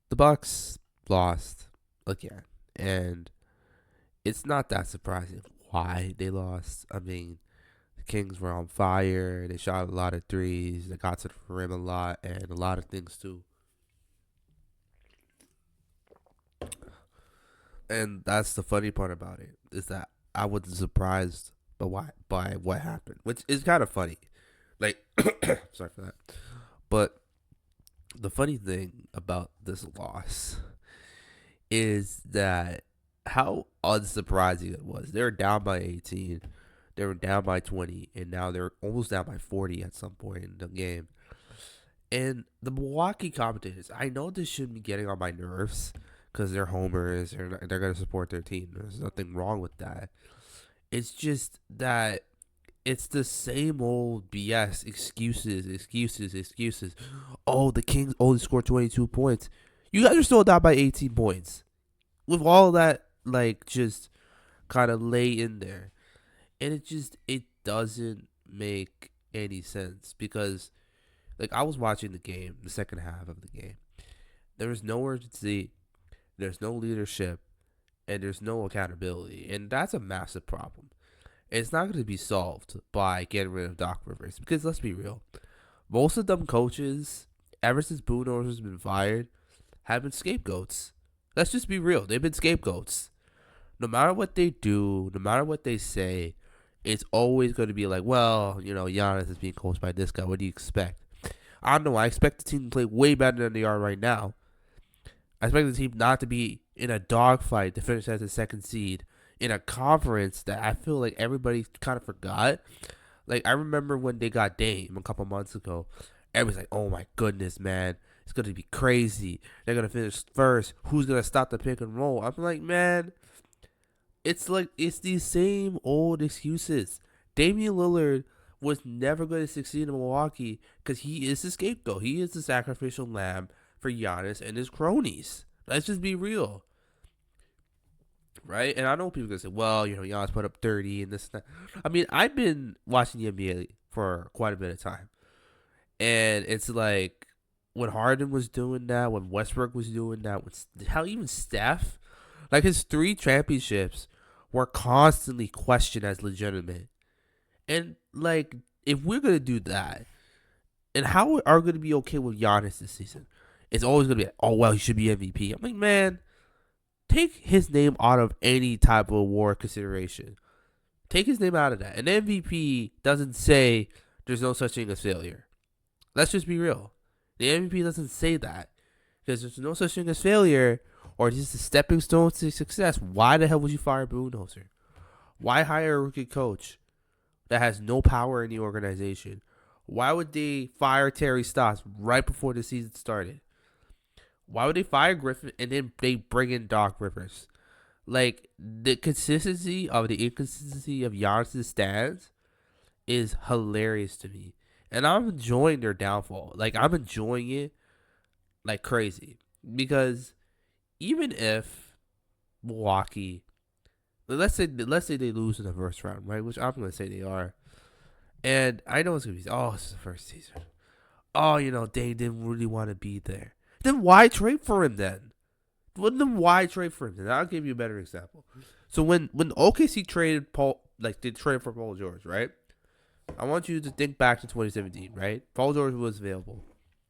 The Bucks lost again, and it's not that surprising why they lost. I mean, the Kings were on fire. They shot a lot of threes. They got to the rim a lot, and a lot of things too. And that's the funny part about it is that I wasn't surprised by what happened, which is kind of funny. Like, sorry for that. But the funny thing about this loss is that how unsurprising it was. They were down by 18, they were down by 20, and now they're almost down by 40 at some point in the game. And the Milwaukee commentators, I know this shouldn't be getting on my nerves because they're homers and they're going to support their team. There's nothing wrong with that. It's just that it's the same old BS excuses. Oh, the Kings only scored 22 points. You guys are still down by 18 points. With all that, like, just kind of lay in there. And it doesn't make any sense because, like, I was watching the game, the second half of the game. There was no urgency, there's no leadership, and there's no accountability. And that's a massive problem. It's not going to be solved by getting rid of Doc Rivers because let's be real. Most of them coaches, ever since Budenholzer has been fired, have been scapegoats. Let's just be real. They've been scapegoats. No matter what they do, no matter what they say, it's always going to be like, well, Giannis is being coached by this guy. What do you expect? I don't know. I expect the team to play way better than they are right now. I expect the team not to be in a dogfight to finish as a second seed in a conference that I feel like everybody kind of forgot. Like, I remember when they got Dame a couple months ago. Everybody's like, oh my goodness, man. It's going to be crazy. They're going to finish first. Who's going to stop the pick and roll? I'm like, man, it's these same old excuses. Damian Lillard was never going to succeed in Milwaukee because he is the scapegoat. He is the sacrificial lamb for Giannis and his cronies. Let's just be real. Right? And I know people are going to say, well, Giannis put up 30 and this and that. I mean, I've been watching the NBA for quite a bit of time. And it's like when Harden was doing that, when Westbrook was doing that, how even Steph, like his 3 championships were constantly questioned as legitimate. And like, if we're going to do that, and how are we going to be okay with Giannis this season? It's always going to be, oh, well, he should be MVP. I'm like, man, take his name out of any type of award consideration. Take his name out of that. An MVP doesn't say there's no such thing as failure. Let's just be real. The MVP doesn't say that. Because there's no such thing as failure or just a stepping stone to success. Why the hell would you fire Budenholzer? Why hire a rookie coach that has no power in the organization? Why would they fire Terry Stotts right before the season started? Why would they fire Griffin and then they bring in Doc Rivers? Like, the consistency of the inconsistency of Giannis' stands is hilarious to me. And I'm enjoying their downfall. Like, I'm enjoying it like crazy. Because even if Milwaukee, let's say they lose in the first round, right? Which I'm going to say they are. And I know it's going to be, oh, this is the first season. Oh, they didn't really want to be there. Then why trade for him then? Why trade for him then? I'll give you a better example. So when OKC traded they traded for Paul George, right? I want you to think back to 2017, right? Paul George was available,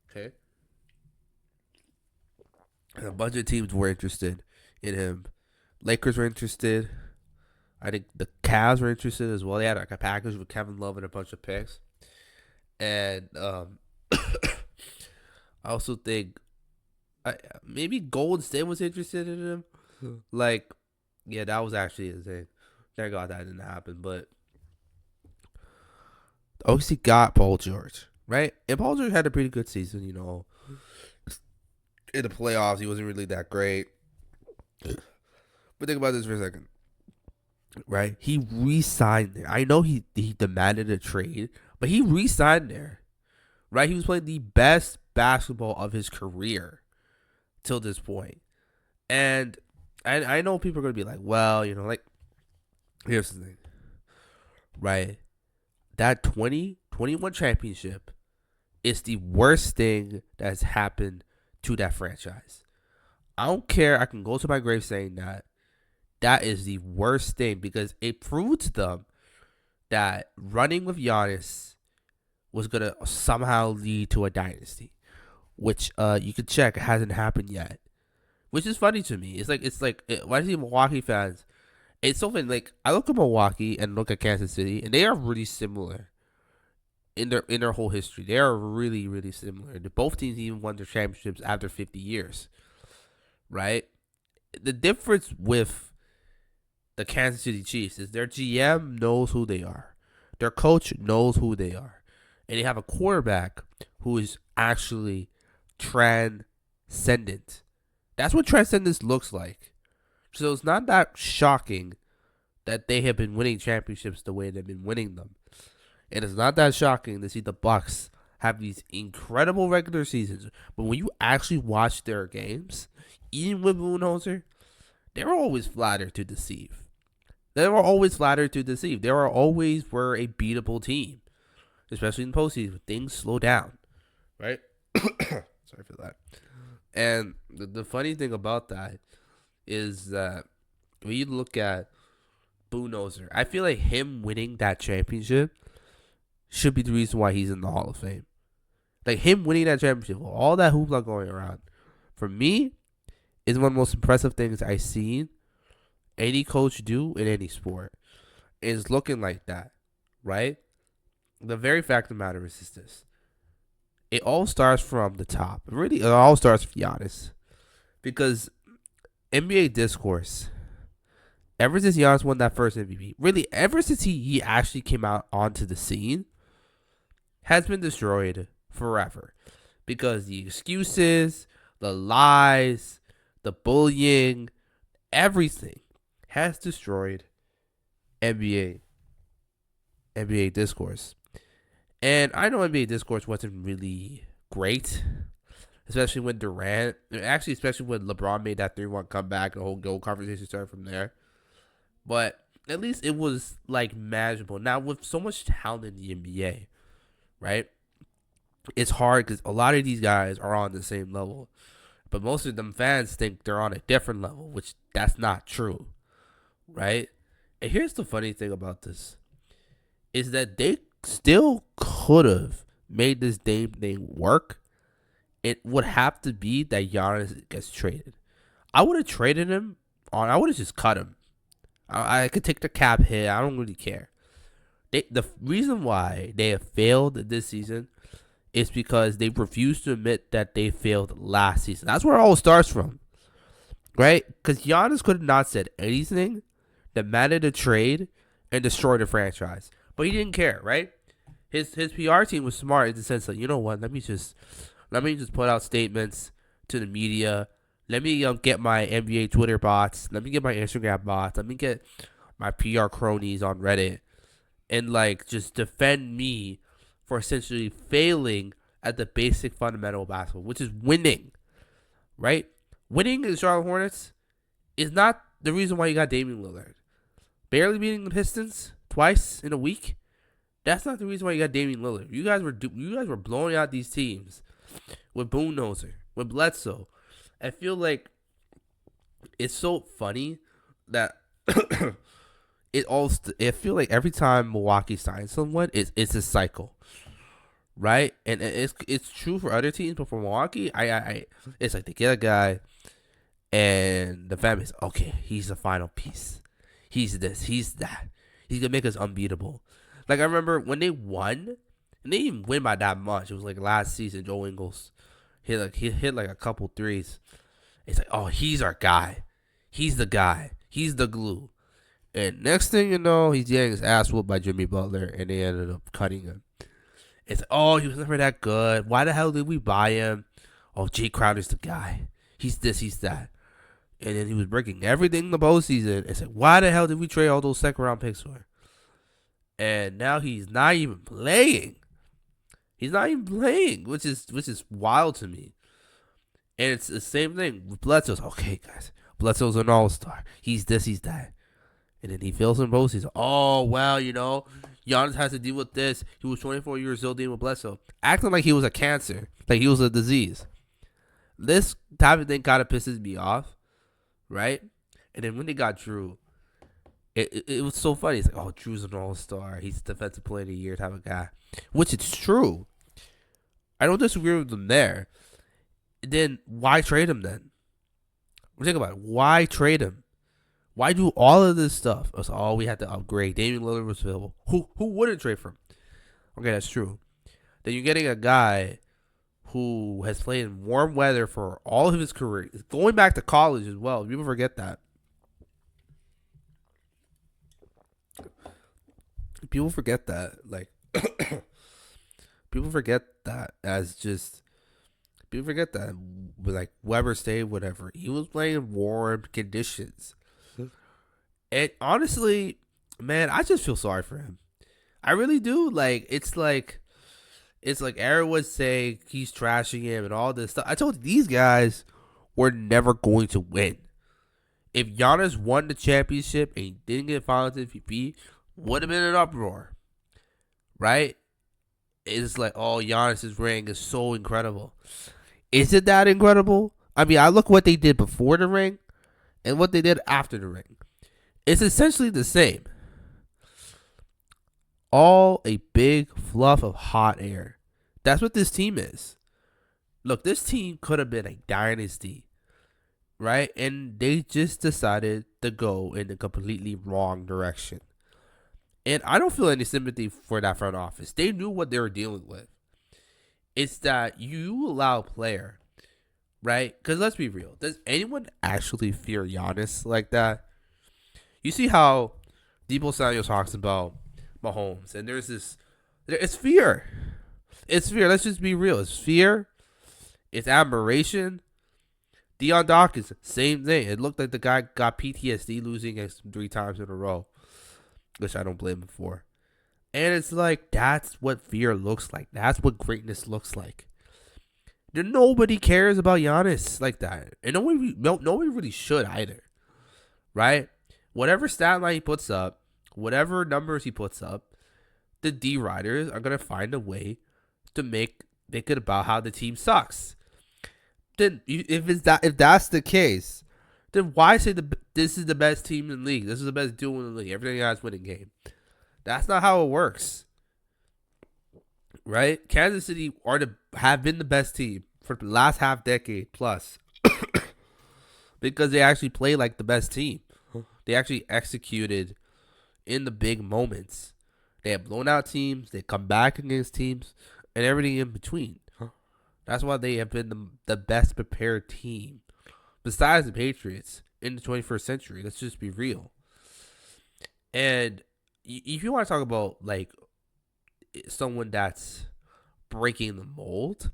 okay? And a bunch of teams were interested in him. Lakers were interested. I think the Cavs were interested as well. They had like a package with Kevin Love and a bunch of picks. And I also think maybe Golden State was interested in him. Like, yeah, that was actually insane. Thank God that didn't happen. But OKC got Paul George, right? And Paul George had a pretty good season, In the playoffs, he wasn't really that great. But think about this for a second, right? He re-signed there. I know he demanded a trade, but he re-signed there, right? He was playing the best basketball of his career till this point. And I know people are going to be like, well, here's the thing, right? That 2021 championship is the worst thing that's happened to that franchise. I don't care. I can go to my grave saying that. That is the worst thing because it proved to them that running with Giannis was gonna somehow lead to a dynasty, which you could check. It hasn't happened yet, which is funny to me. Why do you Milwaukee fans? It's so funny. Like I look at Milwaukee and look at Kansas City, and they are really similar in their whole history. They are really really similar. Both teams even won their championships after 50 years, right? The difference with the Kansas City Chiefs is their GM knows who they are, their coach knows who they are, and they have a quarterback who is actually transcendent. That's what transcendence looks like. So it's not that shocking that they have been winning championships the way they've been winning them. And it's not that shocking to see the Bucks have these incredible regular seasons. But when you actually watch their games, even with Budenholzer, they were always flattered to deceive. They were always were a beatable team, especially in postseason. Things slow down, right? Sorry for that. And the funny thing about that is that when you look at Budenholzer, I feel like him winning that championship should be the reason why he's in the Hall of Fame. Like him winning that championship, all that hoopla going around, for me, is one of the most impressive things I've seen any coach do in any sport. Is looking like that, right? The very fact of the matter is this. It all starts from the top. Really, it all starts with Giannis. Because NBA discourse, ever since Giannis won that first MVP, really ever since he actually came out onto the scene, has been destroyed forever. Because the excuses, the lies, the bullying, everything has destroyed NBA discourse. And I know NBA discourse wasn't really great, especially when especially when LeBron made that 3-1 comeback, the whole goal conversation started from there. But at least it was like manageable. Now with so much talent in the NBA, right? It's hard because a lot of these guys are on the same level, but most of them fans think they're on a different level, which that's not true, right? And here's the funny thing about this, is that they still could have made this Dame thing work. It would have to be that Giannis gets traded. I would have traded him I would have just cut him. I could take the cap hit. I don't really care. The reason why they have failed this season is because they refused to admit that they failed last season. That's where it all starts from, right? Because Giannis could have not said anything that mattered a trade and destroyed the franchise, but he didn't care, right? His PR team was smart in the sense that, you know what, let me just put out statements to the media. Let me get my NBA Twitter bots. Let me get my Instagram bots. Let me get my PR cronies on Reddit and like just defend me for essentially failing at the basic fundamental of basketball, which is winning, right? Winning in the Charlotte Hornets is not the reason why you got Damian Lillard. Barely beating the Pistons twice in a week, that's not the reason why you got Damian Lillard. You guys were blowing out these teams with Budenholzer, with Bledsoe. I feel like it's so funny that I feel like every time Milwaukee signs someone, it's a cycle, right? And it's true for other teams, but for Milwaukee, it's like they get a guy, and the family's okay. He's the final piece. He's this. He's that. He's gonna make us unbeatable. Like I remember when they won, and they didn't win by that much. It was like last season. Joe Ingles hit like a couple threes. It's like, oh, he's our guy. He's the guy. He's the glue. And next thing you know, he's getting his ass whooped by Jimmy Butler, and they ended up cutting him. It's like, oh, he was never that good. Why the hell did we buy him? Oh, Jay Crowder's the guy. He's this, he's that. And then he was breaking everything in the postseason. It's like, why the hell did we trade all those second round picks for? And now he's not even playing. He's not even playing, which is wild to me. And it's the same thing with Bledsoe. Okay, guys, Bledsoe's an all-star. He's this, he's that. And then he fails in postseason. Oh, well, Giannis has to deal with this. He was 24 years old dealing with Bledsoe. Acting like he was a cancer. Like he was a disease. This type of thing kind of pisses me off, right? And then when they got Drew, it was so funny. It's like, oh, Drew's an all-star. He's defensive player of the year type of guy, which it's true. I don't disagree with them there. Then why trade him then? Think about it. Why trade him? Why do all of this stuff? It's all we had to upgrade. Damian Lillard was available. Who wouldn't trade for him? Okay, that's true. Then you're getting a guy who has played in warm weather for all of his career, going back to college as well. People forget that. People forget that. Like, people forget that as just. People forget that. Like, Weber State, whatever. He was playing in warm conditions. And honestly, man, I just feel sorry for him. I really do. It's like Aaron would say he's trashing him and all this stuff. I told you, these guys were never going to win. If Giannis won the championship and he didn't get Finals MVP, would have been an uproar, right? It's like, oh, Giannis's ring is so incredible. Is it that incredible? I mean, I look what they did before the ring and what they did after the ring. It's essentially the same. All a big fluff of hot air. That's what this team is. Look, this team could have been a dynasty, right? And they just decided to go in a completely wrong direction. And I don't feel any sympathy for that front office. They knew what they were dealing with. It's that you allow a player, right? Because let's be real. Does anyone actually fear Giannis like that? You see how Debo Samuel talks about Mahomes, and there's this. It's fear. It's fear. Let's just be real. It's fear. It's admiration. Deion Dawkins, same thing. It looked like the guy got PTSD losing against him 3 times in a row, which I don't blame him for. And it's like, that's what fear looks like. That's what greatness looks like. Nobody cares about Giannis like that. And nobody really should either. Right? Whatever stat line he puts up, whatever numbers he puts up, the D-Riders are going to find a way to make it about how the team sucks. Then, if that's the case, then why say this is the best team in the league? This is the best duo in the league. Everything else winning game. That's not how it works, right? Kansas City have been the best team for the last half decade plus because they actually play like the best team. They actually executed in the big moments. They have blown out teams. They come back against teams and everything in between. That's why they have been the best prepared team besides the Patriots in the 21st century. Let's just be real. And if you want to talk about like someone that's breaking the mold,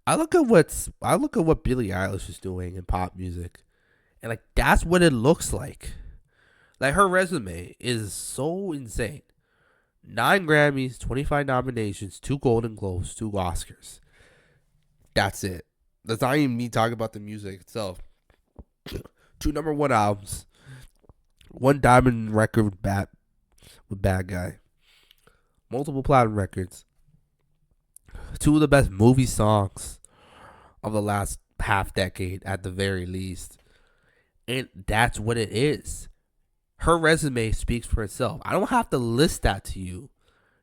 I look at what Billie Eilish is doing in pop music, and like that's what it looks like. Like her resume is so insane. 9 Grammys, 25 nominations, 2 Golden Globes, 2 Oscars. That's it. That's not even me talking about the music itself. 2 #1 albums. 1 diamond record with Bad Guy. Multiple platinum records. 2 of the best movie songs of the last half decade at the very least. And that's what it is. Her resume speaks for itself. I don't have to list that to you.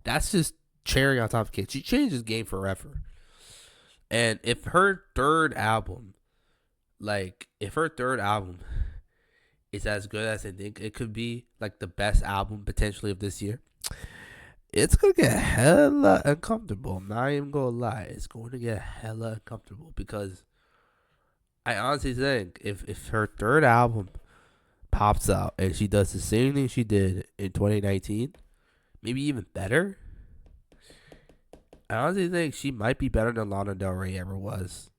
That's just cherry on top of cake. She changed this game forever. And if her third album is as good as I think it could be, like the best album potentially of this year, it's going to get hella uncomfortable. I'm not even going to lie. It's going to get hella uncomfortable because I honestly think if her third album pops out and she does the same thing she did in 2019, maybe even better, I honestly think she might be better than Lana Del Rey ever was.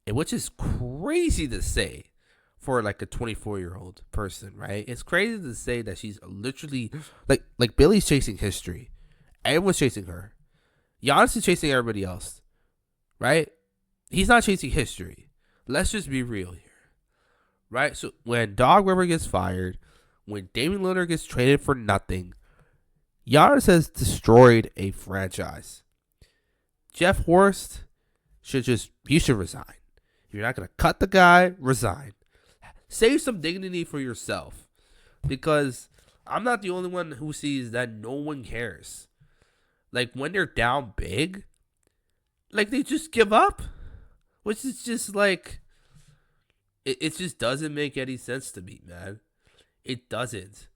And which is crazy to say for like a 24-year-old person, right? It's crazy to say that she's literally like Billie's chasing history. Everyone's chasing her. Giannis is chasing everybody else, right? He's not chasing history. Let's just be real here. Right? So when Dog River gets fired, when Damian Lillard gets traded for nothing, Giannis has destroyed a franchise. Jeff Horst he should resign. If you're not gonna cut the guy, resign. Save some dignity for yourself, because I'm not the only one who sees that no one cares. Like when they're down big, like they just give up, which is just like it just doesn't make any sense to me, man. It doesn't.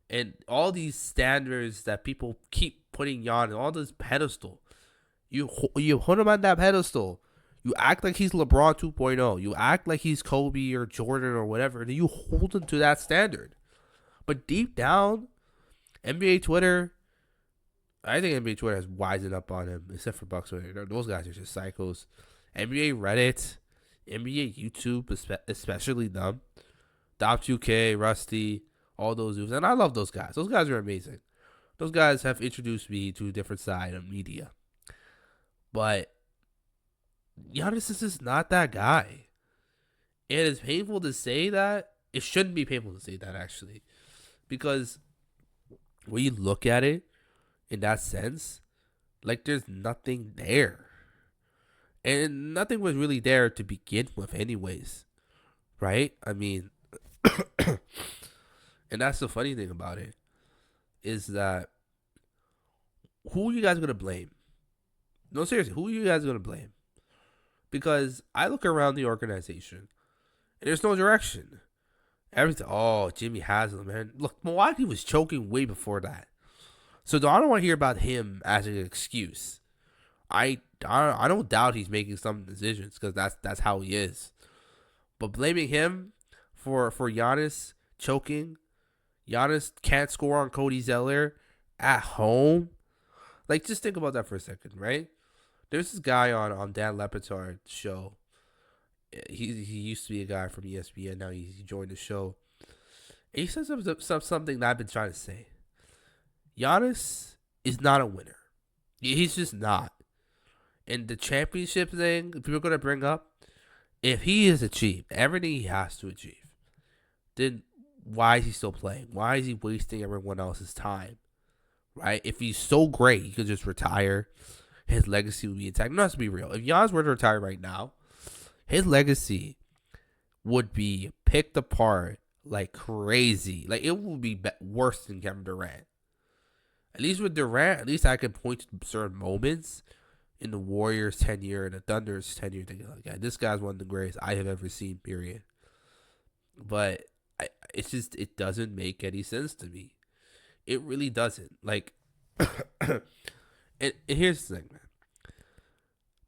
And all these standards that people keep putting on, all this pedestal, you put him on that pedestal. You act like he's LeBron 2.0. You act like he's Kobe or Jordan or whatever, and you hold him to that standard. But deep down, NBA Twitter, I think NBA Twitter has wisened up on him, except for Bucks Twitter. Those guys are just psychos. NBA Reddit, NBA YouTube, especially them. Dop 2K, Rusty, all those dudes. And I love those guys. Those guys are amazing. Those guys have introduced me to a different side of media. But Giannis is just not that guy. And it's painful to say that. It shouldn't be painful to say that, actually. Because when you look at it in that sense, like there's nothing there. And nothing was really there to begin with anyways. Right? I mean, and that's the funny thing about it, is that who are you guys going to blame? No, seriously, who are you guys going to blame? Because I look around the organization, and there's no direction. Everything, Jimmy Haslam, man. Look, Milwaukee was choking way before that. So I don't want to hear about him as an excuse. I don't doubt he's making some decisions, because that's how he is. But blaming him for Giannis choking, Giannis can't score on Cody Zeller at home. Like, just think about that for a second, right? There's this guy on Dan Lepitar's show. He used to be a guy from ESPN. Now he joined the show. And he says something that I've been trying to say. Giannis is not a winner. He's just not. And the championship thing people are going to bring up, if he has achieved everything he has to achieve, then why is he still playing? Why is he wasting everyone else's time? Right? If he's so great, he could just retire. His legacy would be intact. No, let's be real. If Giannis were to retire right now, his legacy would be picked apart like crazy. Like, it would be worse than Kevin Durant. At least with Durant, at least I can point to certain moments in the Warriors' tenure and the Thunder's tenure, thinking like, yeah, this guy's one of the greatest I have ever seen, period. But it doesn't make any sense to me. It really doesn't. Like, and here's the thing, man.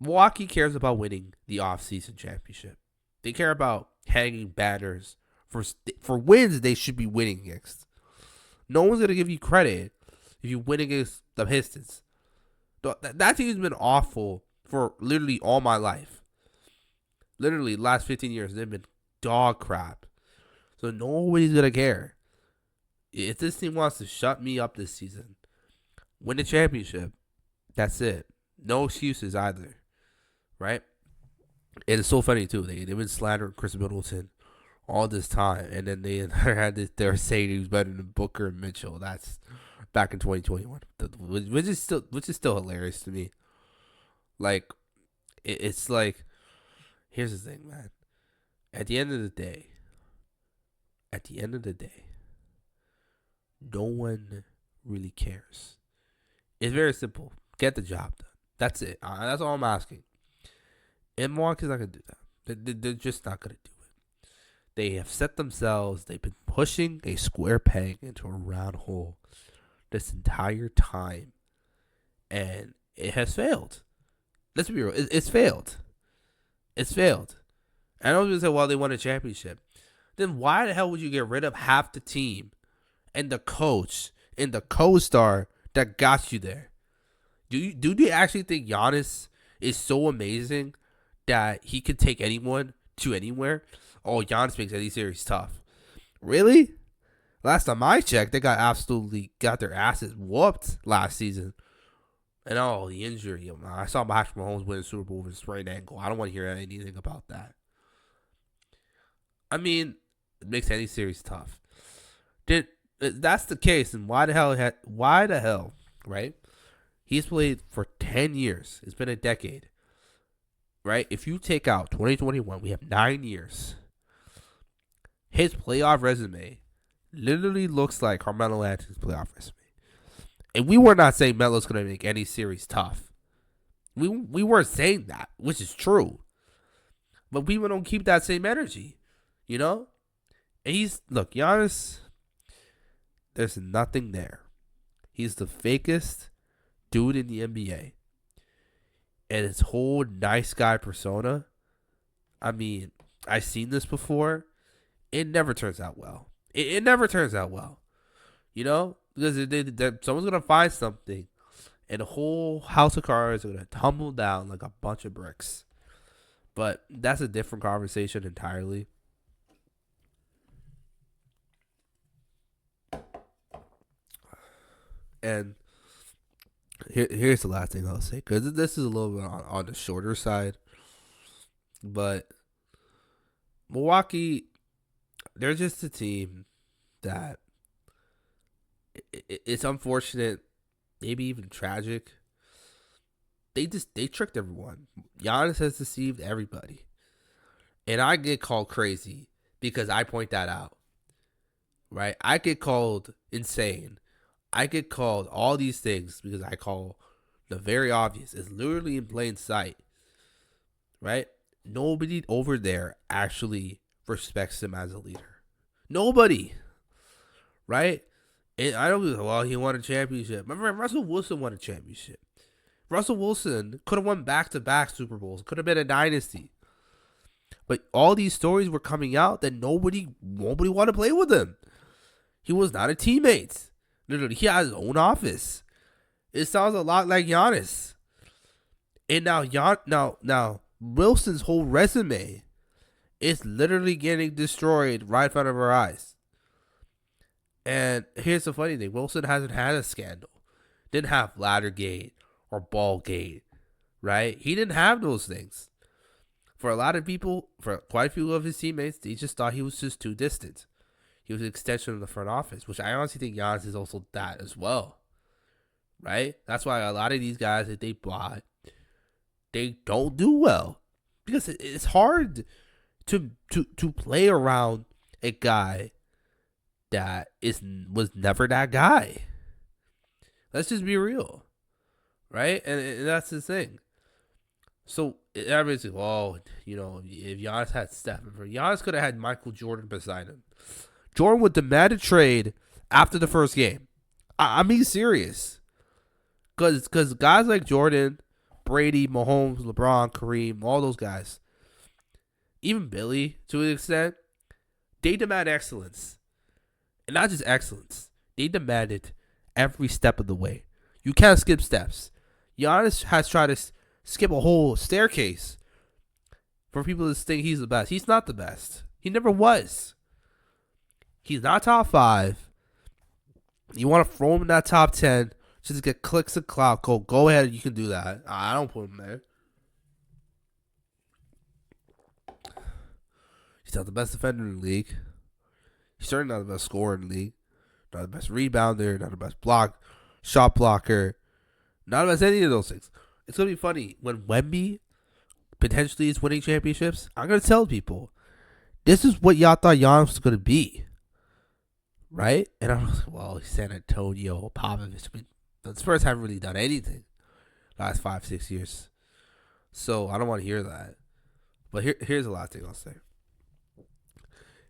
Milwaukee cares about winning the offseason championship. They care about hanging banners for wins they should be winning against. No one's going to give you credit if you win against the Pistons. That team's been awful for literally all my life. Literally, the last 15 years, they've been dog crap. So nobody's going to care. If this team wants to shut me up this season, win the championship, that's it. No excuses either. Right? And it's so funny, too. They've been slandering Chris Middleton all this time. And then they're saying he was better than Booker and Mitchell. That's back in 2021. Which is still hilarious to me. Like, it's like, here's the thing, man. At the end of the day, no one really cares. It's very simple. Get the job done. That's it. That's all I'm asking. And Milwaukee's not going to do that. They're just not going to do it. They have set themselves, they've been pushing a square peg into a round hole this entire time. And it has failed. Let's be real. It's failed. It's failed. I know people say, well, they won a championship. Then why the hell would you get rid of half the team and the coach and the co-star that got you there? Do they actually think Giannis is so amazing that he could take anyone to anywhere? Oh, Giannis makes any series tough. Really? Last time I checked, they got their asses whooped last season. And the injury. I saw Patrick Mahomes win the Super Bowl with a sprained ankle. I don't want to hear anything about that. I mean, it makes any series tough. That's the case, and why the hell, right? He's played for 10 years. It's been a decade. right? If you take out 2021, we have 9 years. His playoff resume literally looks like Carmelo Anthony's playoff resume. And we were not saying Melo's going to make any series tough. We weren't saying that, which is true. But people don't keep that same energy, you know? And look, Giannis, there's nothing there. He's the fakest dude in the NBA. And his whole nice guy persona, I mean, I've seen this before. It never turns out well. It never turns out well. You know? Because someone's going to find something. And the whole house of cards are going to tumble down like a bunch of bricks. But that's a different conversation entirely. And here's the last thing I'll say. Because this is a little bit on the shorter side. But Milwaukee, they're just a team that it's unfortunate, maybe even tragic. They tricked everyone. Giannis has deceived everybody. And I get called crazy because I point that out. Right? I get called insane. I get called all these things because I call the very obvious. It's literally in plain sight. Right? Nobody over there actually respects him as a leader. Nobody. Right? And I don't go, well, he won a championship. Remember, Russell Wilson won a championship. Russell Wilson could have won back-to-back Super Bowls. Could have been a dynasty. But all these stories were coming out that nobody wanted to play with him. He was not a teammate. Literally, he had his own office. It sounds a lot like Giannis. And now Wilson's whole resume is literally getting destroyed right in front of our eyes. And here's the funny thing. Wilson hasn't had a scandal. Didn't have Laddergate or Ballgate, right? He didn't have those things. For a lot of people, for quite a few of his teammates, they just thought he was just too distant. He was an extension of the front office, which I honestly think Giannis is also that as well, right? That's why a lot of these guys that they bought, they don't do well because it's hard to play around a guy that was never that guy. Let's just be real, right? And that's the thing. So everybody's like, oh, you know, if Giannis had Steph, Giannis could have had Michael Jordan beside him. Jordan would demand a trade after the first game. I'm being serious. Because guys like Jordan, Brady, Mahomes, LeBron, Kareem, all those guys, even Billy to an extent, they demand excellence. And not just excellence. They demand it every step of the way. You can't skip steps. Giannis has tried to skip a whole staircase for people to think he's the best. He's not the best. He never was. He's not top 5. You want to throw him in that top 10 just to get clicks and clout. Go ahead. You can do that. I don't put him there. He's not the best defender in the league. He's certainly not the best scorer in the league. Not the best rebounder. Not the best shot blocker. Not the best any of those things. It's going to be funny. When Wemby potentially is winning championships, I'm going to tell people, this is what y'all thought Giannis was going to be. Right? And I'm like, well, San Antonio, Popovich. I mean, the Spurs haven't really done anything last 5-6 years. So I don't want to hear that. But here's the last thing I'll say.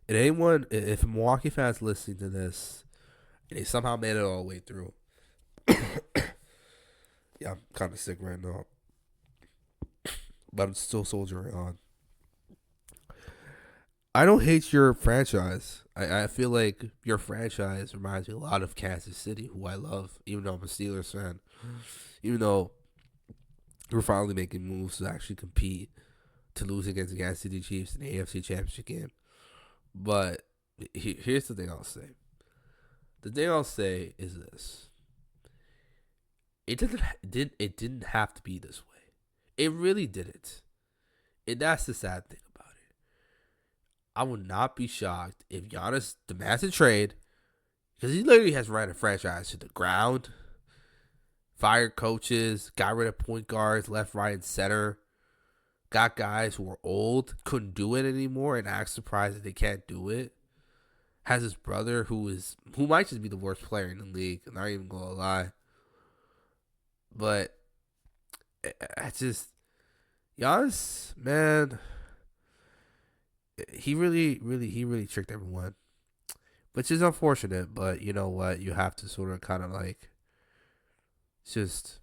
And if Milwaukee fans listening to this, and they somehow made it all the way through. Yeah, I'm kind of sick right now. But I'm still soldiering on. I don't hate your franchise. I feel like your franchise reminds me a lot of Kansas City, who I love, even though I'm a Steelers fan. Even though we're finally making moves to actually compete to lose against the Kansas City Chiefs in the AFC Championship game. But here's the thing I'll say. The thing I'll say is this. It didn't have to be this way. It really didn't. And that's the sad thing about it. I would not be shocked if Giannis demands a trade, because he literally has ran a franchise to the ground, fired coaches, got rid of point guards, left, right, and center. got guys who are old, couldn't do it anymore, and act surprised that they can't do it. Has his brother who might just be the worst player in the league. I'm not even gonna lie, but I just Giannis, man, he really tricked everyone, which is unfortunate. But you know what? You have to sort of kind of like just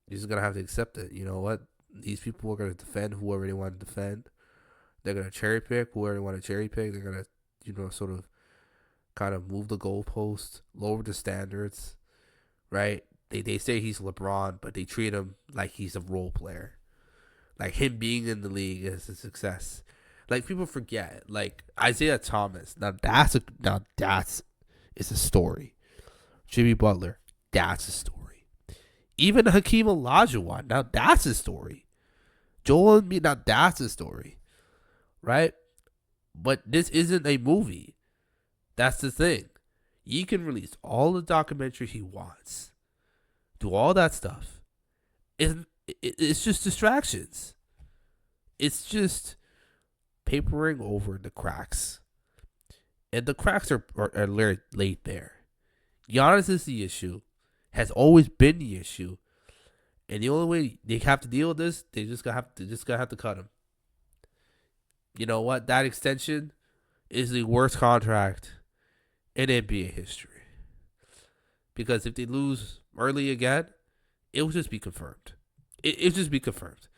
you're just gonna have to accept it. You know what? These people are gonna defend whoever they want to defend. They're gonna cherry pick whoever they want to cherry pick. They're gonna sort of kind of move the goalposts, lower the standards, right? They say he's LeBron, but they treat him like he's a role player. Like him being in the league is a success. Like people forget, like Isaiah Thomas. Now that's is a story. Jimmy Butler, that's a story. Even Hakeem Olajuwon, now that's a story. Joel Embiid, now that's a story, right? But this isn't a movie. That's the thing. He can release all the documentary he wants, do all that stuff. It's just distractions. It's just papering over the cracks. And the cracks are laid there. Giannis is the issue, has always been the issue. And the only way they have to deal with this, they just gonna have to cut him. You know what? That extension is the worst contract in NBA history. Because if they lose early again, it will just be confirmed. It'll just be confirmed.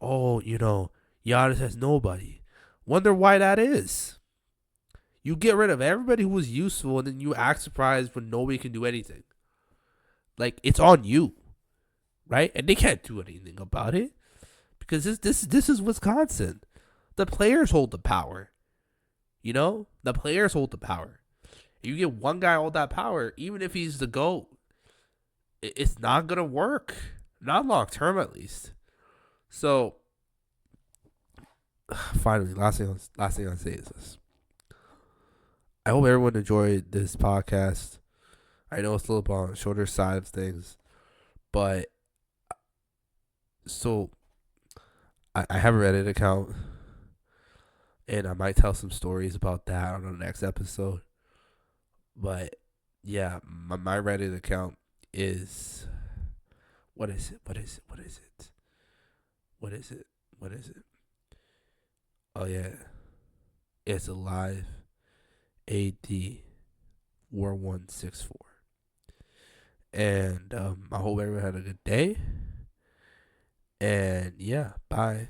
Oh, Giannis has nobody. Wonder why that is. You get rid of everybody who was useful, and then you act surprised when nobody can do anything. Like, it's on you, right? And they can't do anything about it because this is Wisconsin. The players hold the power. The players hold the power. If you get one guy all that power, even if he's the GOAT, it's not gonna work. Not long term, at least. So, finally, last thing I say is this. I hope everyone enjoyed this podcast. I know it's a little on the shorter side of things, but so I have a Reddit account, and I might tell some stories about that on the next episode. But yeah, my Reddit account is what is it? Oh yeah, it's Alive AD 4164. And I hope everyone had a good day. And yeah, bye.